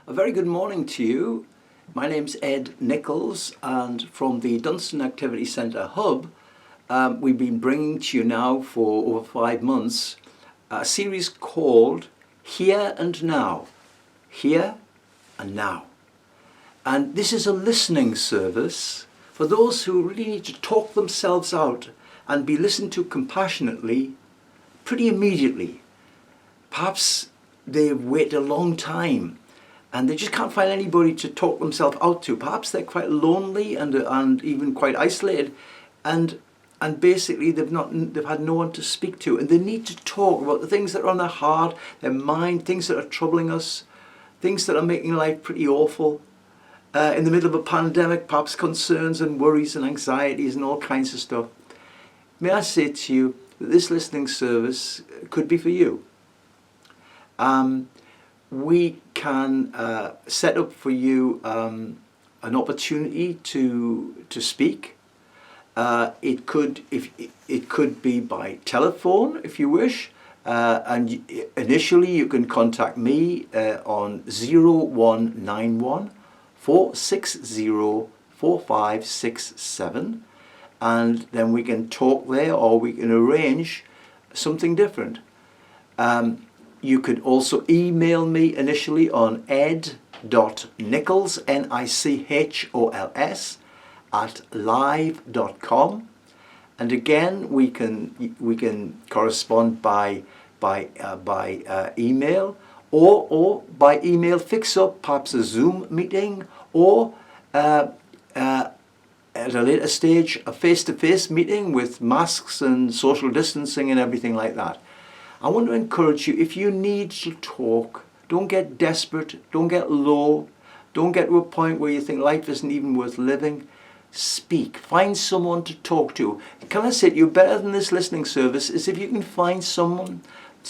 A very good morning to you. My name's Ed Nichols, and from the Dunstan Activity Centre Hub, we've been bringing to you now for over 5 months a series called Here and Now. Here and Now. And this is a listening service for those who really need to talk themselves out and be listened to compassionately pretty immediately. Perhaps they've waited a long time and they just can't find anybody to talk themselves out to. Perhaps they're quite lonely and even quite isolated, and basically they've had no one to speak to, and they need to talk about the things that are on their heart, their mind, things that are troubling us, things that are making life pretty awful. In the middle of a pandemic, perhaps concerns and worries and anxieties and all kinds of stuff. May I say to you that this listening service could be for you. We can set up for you an opportunity to speak. It could be by telephone if you wish, and initially you can contact me on 0191 460 4567, and then we can talk there, or we can arrange something different. You could also email me initially on ed.nichols, Nichols, @live.com, and again we can correspond by email, or by email fix up perhaps a Zoom meeting, or at a later stage a face-to-face meeting with masks and social distancing and everything like that. I want to encourage you, if you need to talk, don't get desperate, don't get low, don't get to a point where you think life isn't even worth living. Speak. Find someone to talk to. Can I say to you, better than this listening service is if you can find someone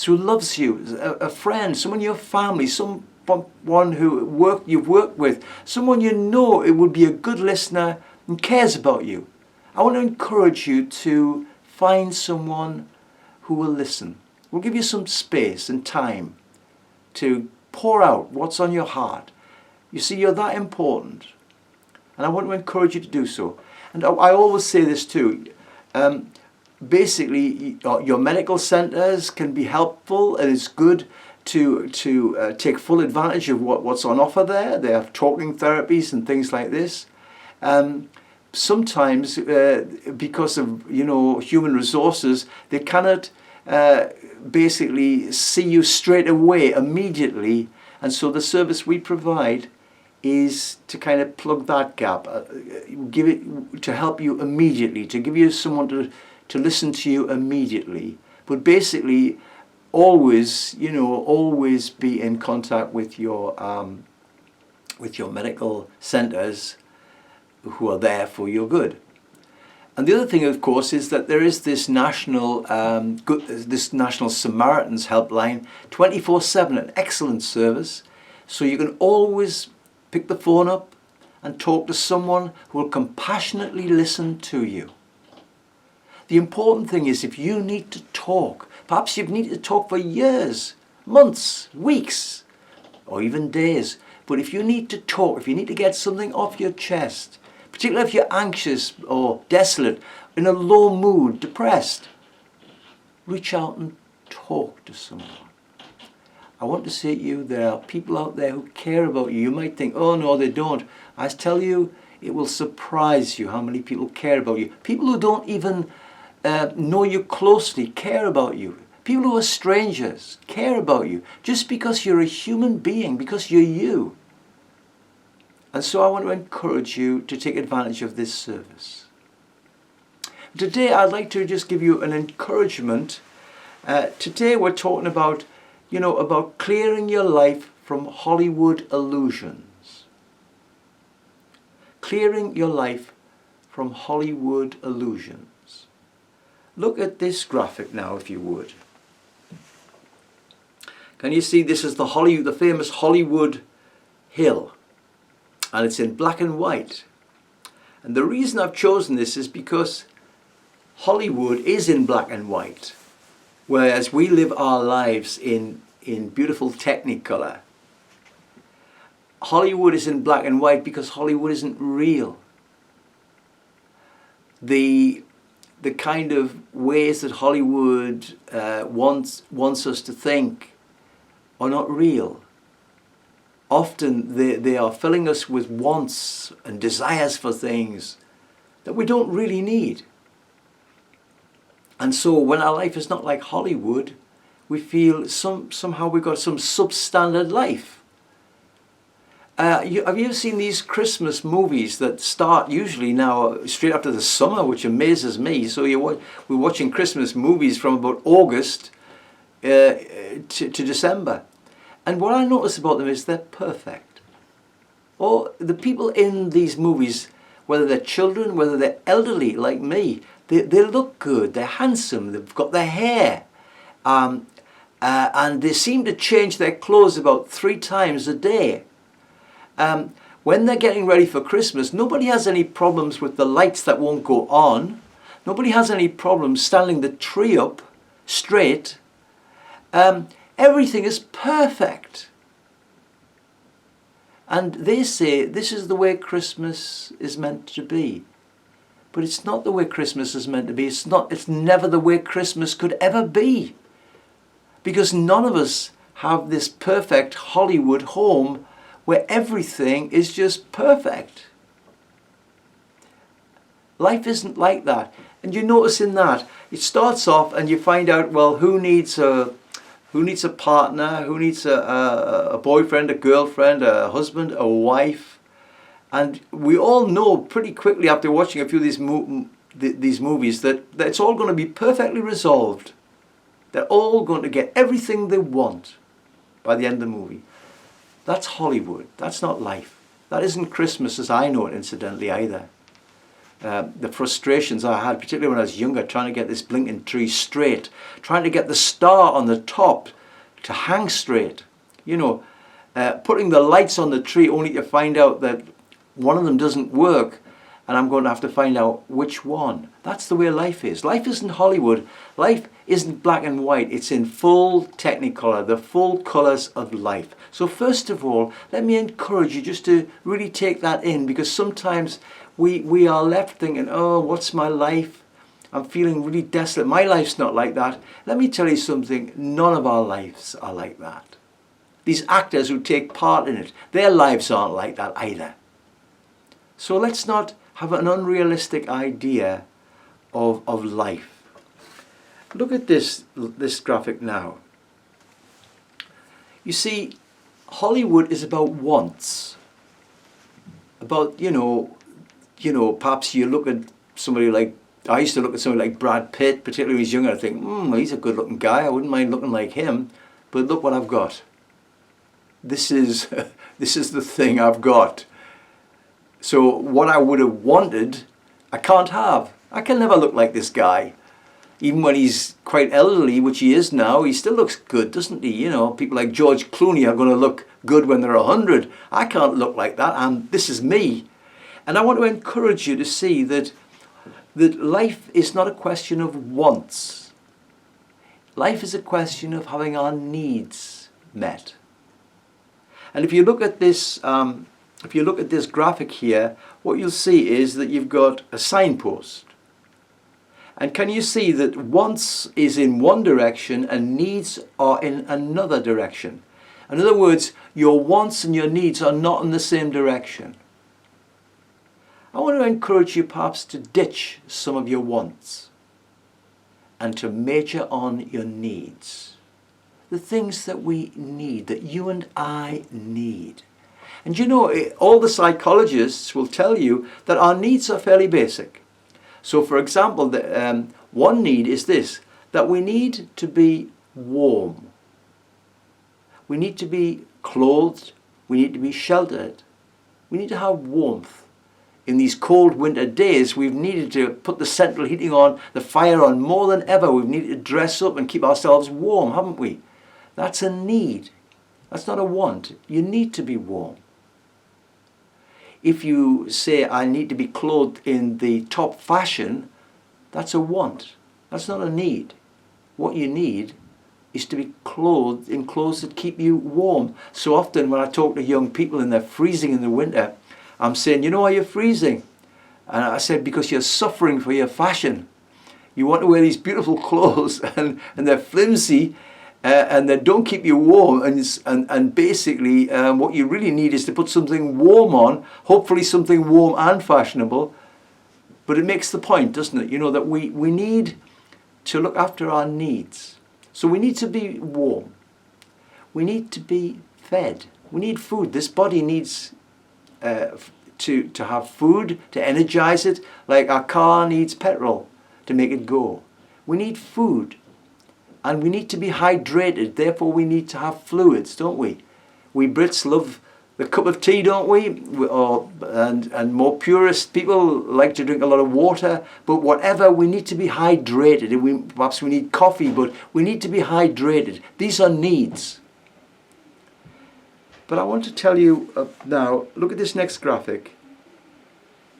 who loves you, a friend, someone in your family, someone who you've worked with, someone you know it would be a good listener and cares about you. I want to encourage you to find someone who will listen. We'll give you some space and time to pour out what's on your heart. You see, you're that important, and I want to encourage you to do so. And I always say this too. Basically, your medical centres can be helpful, and it's good to take full advantage of what's on offer there. They have talking therapies and things like this. Sometimes, because of human resources, they cannot basically see you straight away, immediately, and so the service we provide is to kind of plug that gap, give it to help you immediately, to give you someone to listen to you immediately, but basically always be in contact with your medical centres who are there for your good. And the other thing, of course, is that there is this national Samaritans helpline, 24/7, an excellent service. So you can always pick the phone up and talk to someone who will compassionately listen to you. The important thing is, if you need to talk, perhaps you've needed to talk for years, months, weeks, or even days. But if you need to talk, if you need to get something off your chest, particularly if you're anxious or desolate, in a low mood, depressed, reach out and talk to someone. I want to say to you, there are people out there who care about you. You might think, oh no, they don't. I tell you, it will surprise you how many people care about you. People who don't even know you closely care about you. People who are strangers care about you, just because you're a human being, because you're you. And so I want to encourage you to take advantage of this service. Today I'd like to just give you an encouragement. Today we're talking about clearing your life from Hollywood illusions. Clearing your life from Hollywood illusions. Look at this graphic now, if you would. Can you see this is the famous Hollywood Hill? And it's in black and white. And the reason I've chosen this is because Hollywood is in black and white, whereas we live our lives in beautiful Technicolor. Hollywood is in black and white because Hollywood isn't real. The kind of ways that Hollywood wants us to think are not real. Often they are filling us with wants and desires for things that we don't really need. And so when our life is not like Hollywood, we feel somehow we've got some substandard life. Have you ever seen these Christmas movies that start usually now straight after the summer, which amazes me? So we're watching Christmas movies from about August to December. And what I notice about them is they're perfect. Or the people in these movies, whether they're children, whether they're elderly like me, they look good, they're handsome, they've got their hair. And they seem to change their clothes about 3 times a day. When they're getting ready for Christmas, nobody has any problems with the lights that won't go on. Nobody has any problems standing the tree up straight. Everything is perfect. And they say this is the way Christmas is meant to be. But it's not the way Christmas is meant to be. It's never the way Christmas could ever be. Because none of us have this perfect Hollywood home where everything is just perfect. Life isn't like that. And you notice in that, it starts off and you find out, well, who needs a partner, who needs a boyfriend, a girlfriend, a husband, a wife. And we all know pretty quickly after watching a few of these movies that it's all going to be perfectly resolved. They're all going to get everything they want by the end of the movie. That's Hollywood. That's not life. That isn't Christmas as I know it, incidentally, either. The frustrations I had, particularly when I was younger, trying to get this blinking tree straight, trying to get the star on the top to hang straight. You know, putting the lights on the tree only to find out that one of them doesn't work and I'm going to have to find out which one. That's the way life is. Life isn't Hollywood. Life isn't black and white. It's in full technicolor, the full colors of life. So first of all, let me encourage you just to really take that in, because sometimes we are left thinking, oh, what's my life? I'm feeling really desolate. My life's not like that. Let me tell you something. None of our lives are like that. These actors who take part in it, their lives aren't like that either. So let's not have an unrealistic idea of life. Look at this graphic now. You see, Hollywood is about wants. About, you know, perhaps you look at somebody like, I used to look at somebody like Brad Pitt, particularly when he was younger, I think, he's a good looking guy, I wouldn't mind looking like him, but look what I've got. This is the thing I've got. So what I would have wanted, I can't have. I can never look like this guy. Even when he's quite elderly, which he is now, he still looks good, doesn't he? You know, people like George Clooney are going to look good when they're 100. I can't look like that, and this is me. And I want to encourage you to see that life is not a question of wants. Life is a question of having our needs met. And if you look at this graphic here, what you'll see is that you've got a signpost. And can you see that wants is in one direction and needs are in another direction? In other words, your wants and your needs are not in the same direction. I want to encourage you perhaps to ditch some of your wants and to major on your needs. The things that we need, that you and I need. And you know, all the psychologists will tell you that our needs are fairly basic. So for example, one need is this, that we need to be warm. We need to be clothed. We need to be sheltered. We need to have warmth. In these cold winter days, we've needed to put the central heating on, the fire on more than ever. We've needed to dress up and keep ourselves warm, haven't we? That's a need. That's not a want. You need to be warm. If you say, I need to be clothed in the top fashion, that's a want. That's not a need. What you need is to be clothed in clothes that keep you warm. So often when I talk to young people and they're freezing in the winter, I'm saying, you know why you're freezing? And I said, because you're suffering for your fashion. You want to wear these beautiful clothes and they're flimsy and they don't keep you warm. And basically what you really need is to put something warm on, hopefully something warm and fashionable. But it makes the point, doesn't it? You know, that we need to look after our needs. So we need to be warm. We need to be fed. We need food. This body needs to have food to energize it, like our car needs petrol to make it go. We need food. And we need to be hydrated. Therefore, we need to have fluids, don't we? We Brits love the cup of tea, don't we? And more purist people like to drink a lot of water. But whatever, we need to be hydrated. Perhaps we need coffee, but we need to be hydrated. These are needs. But I want to tell you now, look at this next graphic.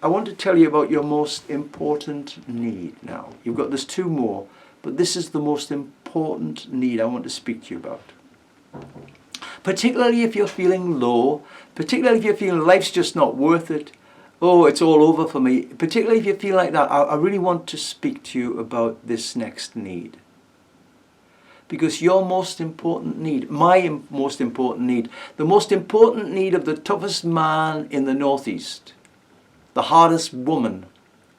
I want to tell you about your most important need now. There's two more, but this is the most important need I want to speak to you about. Particularly if you're feeling low, particularly if you're feeling life's just not worth it, oh, it's all over for me. Particularly if you feel like that, I really want to speak to you about this next need. Because your most important need, my most important need, the most important need of the toughest man in the Northeast, the hardest woman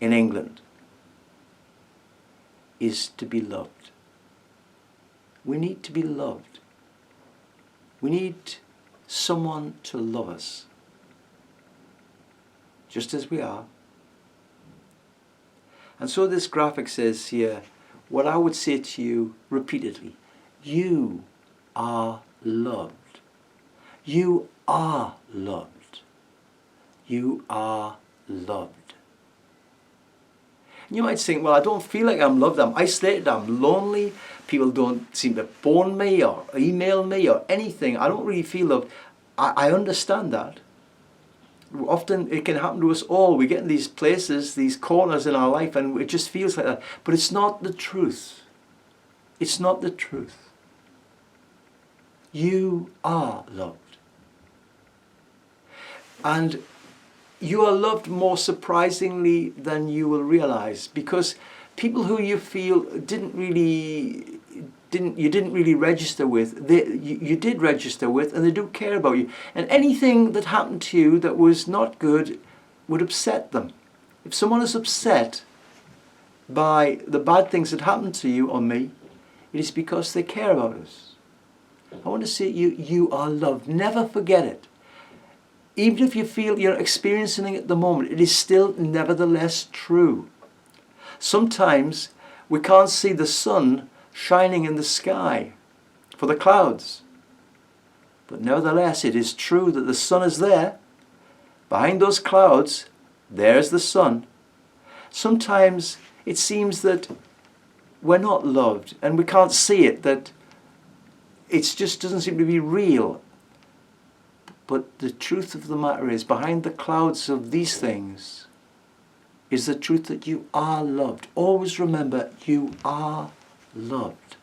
in England, is to be loved. We need to be loved. We need someone to love us, just as we are. And so this graphic says here, what I would say to you repeatedly, you are loved. You are loved. You are loved. And you might think, well, I don't feel like I'm loved. I'm isolated. I'm lonely. People don't seem to phone me or email me or anything. I don't really feel loved. I understand that. Often it can happen to us all. We get in these places, these corners in our life, and it just feels like that. But it's not the truth. It's not the truth. You are loved. And you are loved more surprisingly than you will realize, because people who you feel you didn't really register with, you did register with, and they do care about you. And anything that happened to you that was not good would upset them. If someone is upset by the bad things that happened to you or me, it is because they care about us. I want to say you are loved. Never forget it. Even if you feel you're experiencing it at the moment, it is still nevertheless true. Sometimes we can't see the sun shining in the sky for the clouds. But nevertheless, it is true that the sun is there. Behind those clouds, there's the sun. Sometimes it seems that we're not loved and we can't see it, that it just doesn't seem to be real. But the truth of the matter is, behind the clouds of these things is the truth that you are loved. Always remember, you are loved.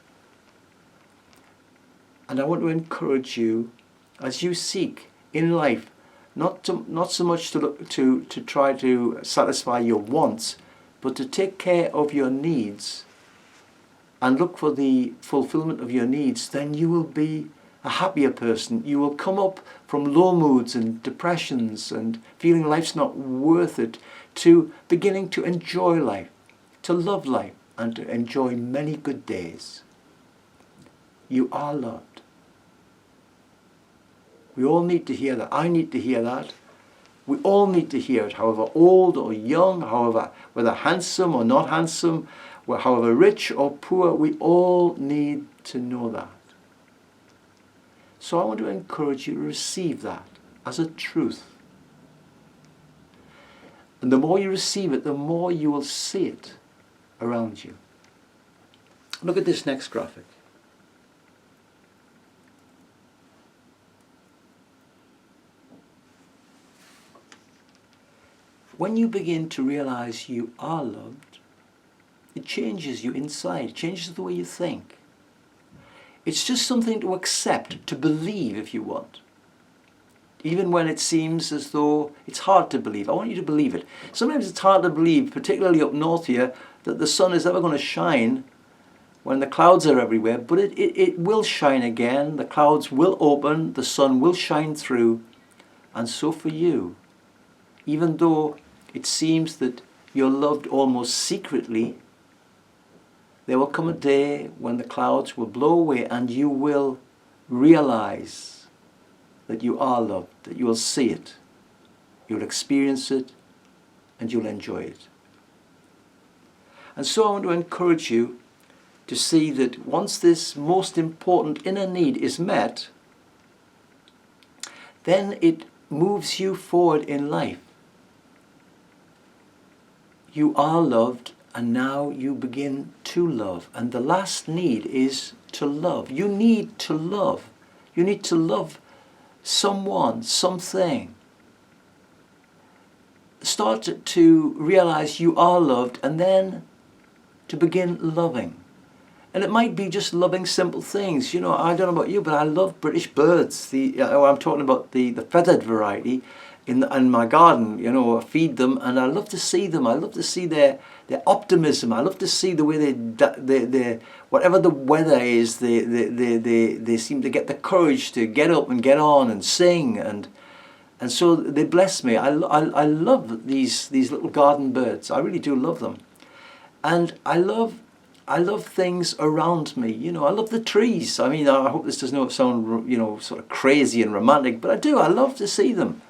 And I want to encourage you, as you seek in life, not so much to try to satisfy your wants, but to take care of your needs and look for the fulfillment of your needs, then you will be a happier person. You will come up from low moods and depressions and feeling life's not worth it, to beginning to enjoy life, to love life, and to enjoy many good days. You are loved. We all need to hear that. I need to hear that. We all need to hear it, however old or young, whether handsome or not handsome, however rich or poor, we all need to know that. So I want to encourage you to receive that as a truth. And the more you receive it, the more you will see it around you. Look at this next graphic. When you begin to realize you are loved, it changes you inside, it changes the way you think. It's just something to accept, to believe if you want. Even when it seems as though it's hard to believe. I want you to believe it. Sometimes it's hard to believe, particularly up north here, that the sun is ever going to shine when the clouds are everywhere, but it will shine again. The clouds will open, the sun will shine through. And so for you, even though it seems that you're loved almost secretly, there will come a day when the clouds will blow away and you will realize that you are loved, that you will see it, you'll experience it, and you'll enjoy it. And so I want to encourage you to see that once this most important inner need is met, then it moves you forward in life. You are loved, and now you begin to love. And the last need is to love. You need to love. You need to love someone, something. Start to realize you are loved, and then to begin loving. And it might be just loving simple things. You know, I don't know about you, but I love British birds. I'm talking about the feathered variety in my garden. You know, I feed them, and I love to see them. I love to see their optimism. I love to see the way they whatever the weather is, they seem to get the courage to get up and get on and sing, and so they bless me. I love these little garden birds. I really do love them, and I love things around me. You know, I love the trees. I mean, I hope this does not sound, you know, sort of crazy and romantic, but I do. I love to see them.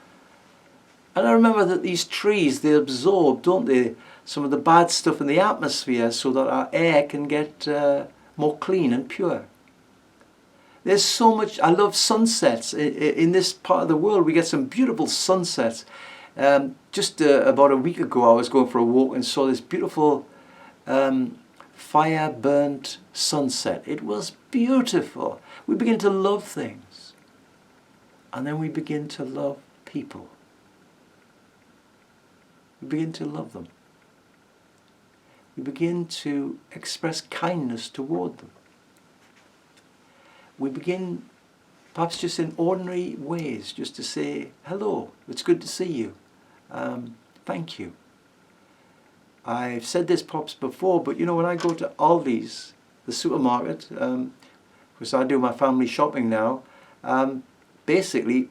And I remember that these trees, they absorb, don't they, some of the bad stuff in the atmosphere so that our air can get more clean and pure. There's so much. I love sunsets. In this part of the world, we get some beautiful sunsets. Just about a week ago, I was going for a walk and saw this beautiful fire-burnt sunset. It was beautiful. We begin to love things, and then we begin to love people. We begin to love them. We begin to express kindness toward them. We begin, perhaps just in ordinary ways, just to say, hello, it's good to see you. Thank you. I've said this perhaps before, but you know, when I go to Aldi's, the supermarket, because I do my family shopping now, basically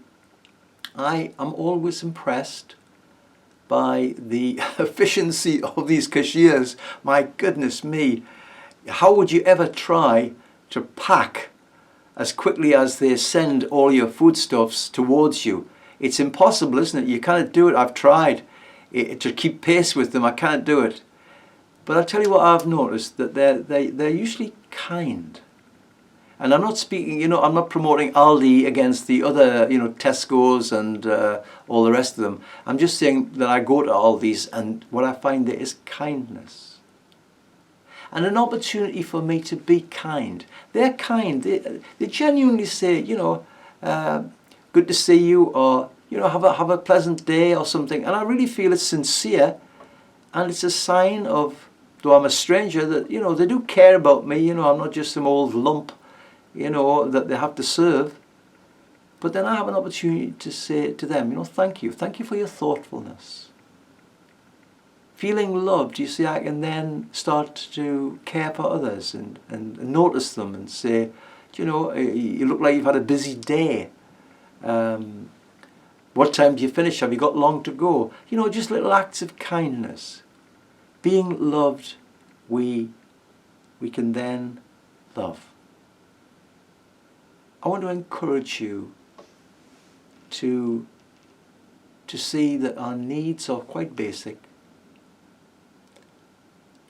I am always impressed by the efficiency of these cashiers. My goodness me, how would you ever try to pack as quickly as they send all your foodstuffs towards you? It's impossible, isn't it? You can't do it. I've tried to keep pace with them. I can't do it. But I'll tell you what I've noticed, that they're usually kind. And I'm not speaking, you know, I'm not promoting Aldi against the other, you know, Tesco's and all the rest of them. I'm just saying that I go to Aldi's, and what I find there is kindness. And an opportunity for me to be kind. They're kind. They genuinely say, you know, good to see you, or, you know, have a pleasant day or something. And I really feel it's sincere, and it's a sign of, though I'm a stranger, that, you know, they do care about me. You know, I'm not just some old lump, you know, that they have to serve. But then I have an opportunity to say to them, you know, thank you for your thoughtfulness. Feeling loved, you see, I can then start to care for others and notice them and say, you know, you look like you've had a busy day. What time do you finish? Have you got long to go? You know, just little acts of kindness. Being loved, we can then love. I want to encourage you to see that our needs are quite basic.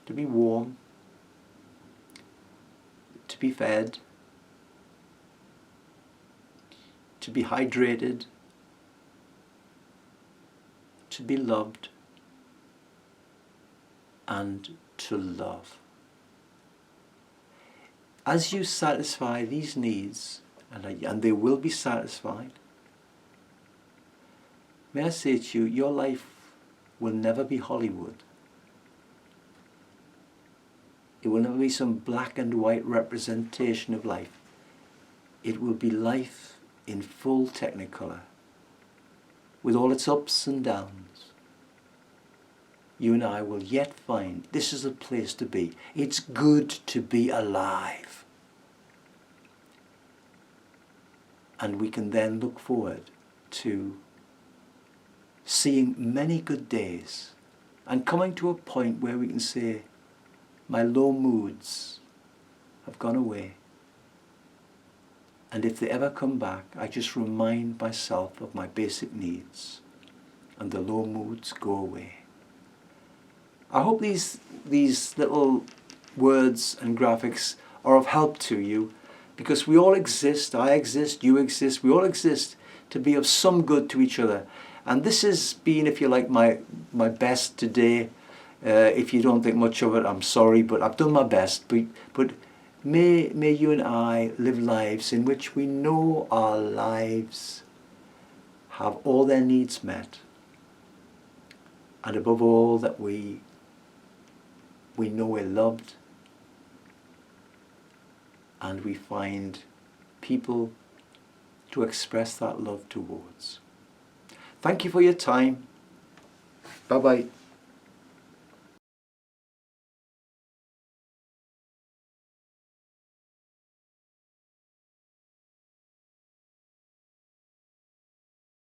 To be warm, to be fed, to be hydrated, to be loved, and to love. As you satisfy these needs, and they will be satisfied, may I say to you, your life will never be Hollywood. It will never be some black and white representation of life. it will be life in full technicolor, with all its ups and downs. You and I will yet find this is a place to be. It's good to be alive. And we can then look forward to seeing many good days and coming to a point where we can say, my low moods have gone away. And if they ever come back, I just remind myself of my basic needs and the low moods go away. I hope these little words and graphics are of help to you, because we all exist, I exist, you exist, we all exist to be of some good to each other. And this has been, if you like, my best today. If you don't think much of it, I'm sorry, but I've done my best. But may you and I live lives in which we know our lives have all their needs met. And above all, that we know we're loved, and we find people to express that love towards. Thank you for your time. Bye-bye.